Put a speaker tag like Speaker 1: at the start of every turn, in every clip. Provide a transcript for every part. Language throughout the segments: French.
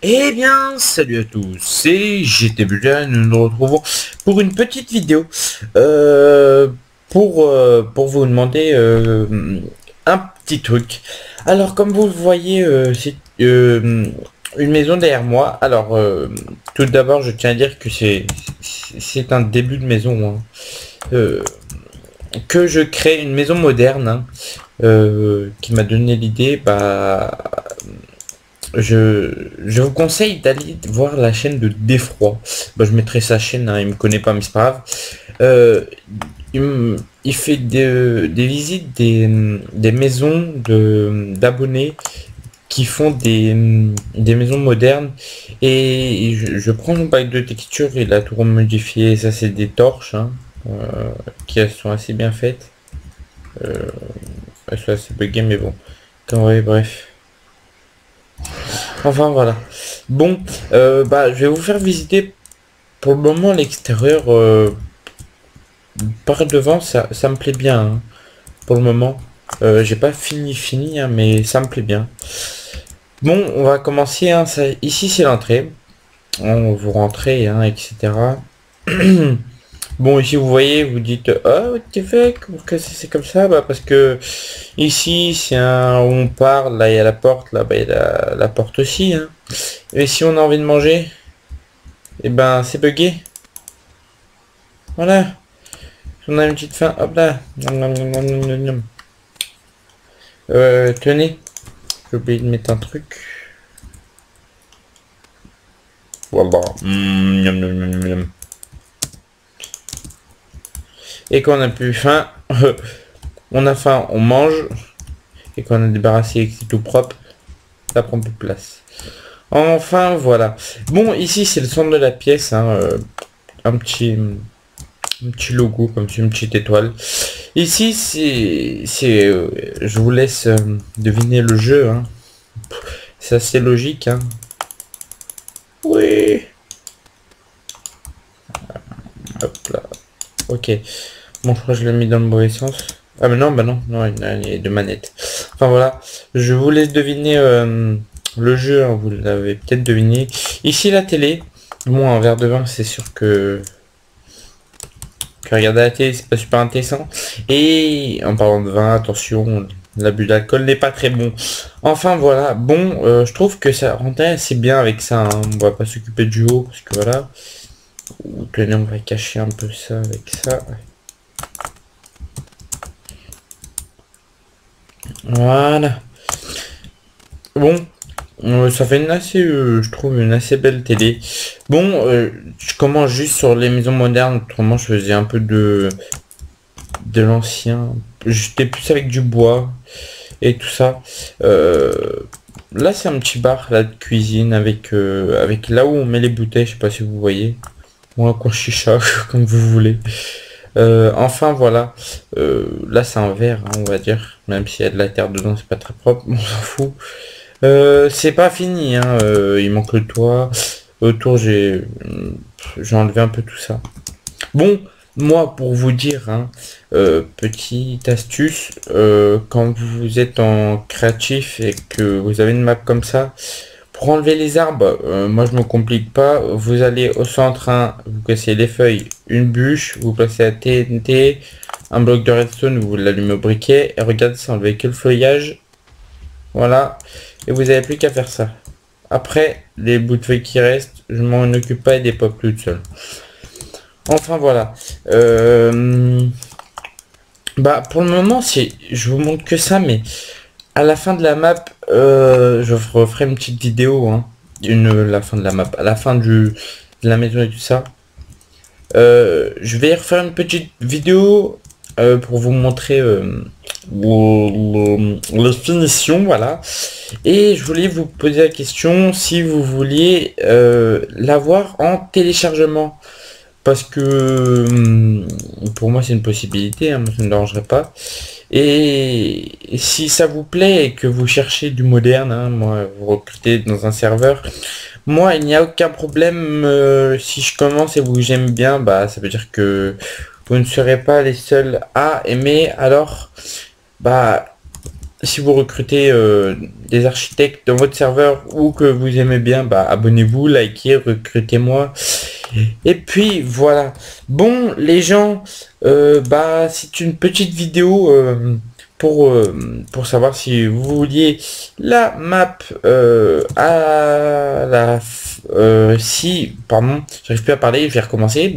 Speaker 1: Eh bien, salut à tous, c'est GTBuja, nous nous retrouvons pour une petite vidéo pour vous demander un petit truc. Alors, comme vous le voyez, c'est une maison derrière moi. Alors, tout d'abord, je tiens à dire que c'est un début de maison, hein. Que je crée une maison moderne, hein, qui m'a donné l'idée. Je vous conseille d'aller voir la chaîne de Défroid. Je mettrai sa chaîne, hein, il me connaît pas mais c'est pas grave. Il fait des visites des maisons d'abonnés qui font des maisons modernes. Et je prends mon pack de texture et la tout remodifié. Ça c'est des torches, hein, qui sont assez bien faites. Elles sont assez buggées mais bon. Ouais, bref. Enfin voilà. Bon, je vais vous faire visiter pour le moment l'extérieur. Par devant, ça me plaît bien, hein, pour le moment. J'ai pas fini, hein, mais ça me plaît bien. Bon, on va commencer, hein, ici c'est l'entrée. Vous rentrez, hein, etc. Bon, ici vous voyez, vous dites, oh, what the fuck, pourquoi c'est comme ça? Parce que ici c'est un où on parle, là il y a la porte, là-bas il y a la porte aussi, hein. Et si on a envie de manger, et ben c'est bugué. Voilà. Si on a une petite faim, hop là. Tenez, j'ai oublié de mettre un truc. Voilà. Et quand on a plus faim, on a faim, on mange. Et quand on a débarrassé et que c'est tout propre, ça prend plus de place. Enfin, voilà. Bon, ici, c'est le centre de la pièce, hein, un petit logo, comme une petite étoile. Ici, je vous laisse deviner le jeu, hein. C'est assez logique, hein. Oui. Hop là. Ok. Bon, je crois que je l'ai mis dans le mauvais sens. Ah, mais non, non, il y a deux manettes. Enfin, voilà. Je vous laisse deviner le jeu, hein, vous l'avez peut-être deviné. Ici, la télé. Bon, un verre de vin, c'est sûr que regarder la télé, c'est pas super intéressant. Et en parlant de vin, attention, l'abus d'alcool n'est pas très bon. Enfin, voilà. Bon, je trouve que ça rentrait assez bien avec ça, hein. On va pas s'occuper du haut, parce que voilà. Tenez, on va cacher un peu ça avec ça. Voilà. Bon, ça fait une assez, je trouve, une assez belle télé. Bon, je commence juste sur les maisons modernes. Autrement, je faisais un peu de l'ancien. J'étais plus avec du bois et tout ça. Là, c'est un petit bar là de cuisine avec avec là où on met les bouteilles. Je sais pas si vous voyez. Ou un coin chicha, comme vous voulez. Enfin voilà, là c'est un verre, hein, on va dire, même s'il y a de la terre dedans, c'est pas très propre, on s'en fout. C'est pas fini, hein, il manque le toit. Autour j'ai enlevé un peu tout ça. Bon, moi pour vous dire, hein, petite astuce, quand vous êtes en créatif et que vous avez une map comme ça, pour enlever les arbres, moi je me complique pas. Vous allez au centre, hein, vous cassez les feuilles, une bûche, vous placez la TNT, un bloc de redstone, vous l'allumez au briquet, et regardez, ça enlevez que le feuillage. Voilà, et vous n'avez plus qu'à faire ça. Après, les bouts de feuilles qui restent, je m'en occupe pas et des pop toutes seules. Enfin voilà. Pour le moment, je vous montre que ça, mais à la fin de la map, je referai une petite vidéo, hein, la fin de la map, à la fin de la maison et tout ça. Je vais refaire une petite vidéo pour vous montrer les finitions, voilà. Et je voulais vous poser la question si vous vouliez l'avoir en téléchargement. Parce que pour moi c'est une possibilité, hein, moi, ça ne me dérangerait pas. Et si ça vous plaît et que vous cherchez du moderne, hein, moi vous recrutez dans un serveur, moi il n'y a aucun problème. Si je commence et vous j'aime bien, ça veut dire que vous ne serez pas les seuls à aimer. Alors si vous recrutez des architectes dans votre serveur ou que vous aimez bien, bah abonnez-vous, likez, recrutez-moi. Et puis voilà. Bon les gens, bah c'est une petite vidéo pour savoir si vous vouliez la map à la si pardon, j'arrive plus à parler, je vais recommencer.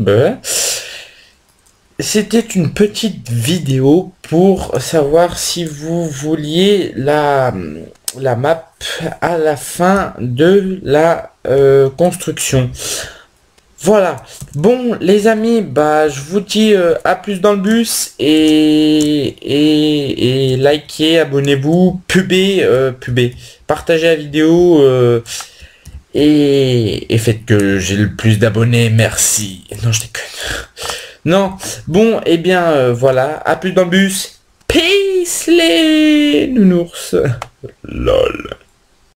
Speaker 1: C'était une petite vidéo pour savoir si vous vouliez la map à la fin de la construction. Voilà. Bon les amis, bah je vous dis à plus dans le bus et likez, abonnez-vous, pubez, partagez la vidéo et faites que j'ai le plus d'abonnés, merci. Non je déconne. Non, bon, et bien, voilà, à plus dans le bus. Peace les nounours. Lol.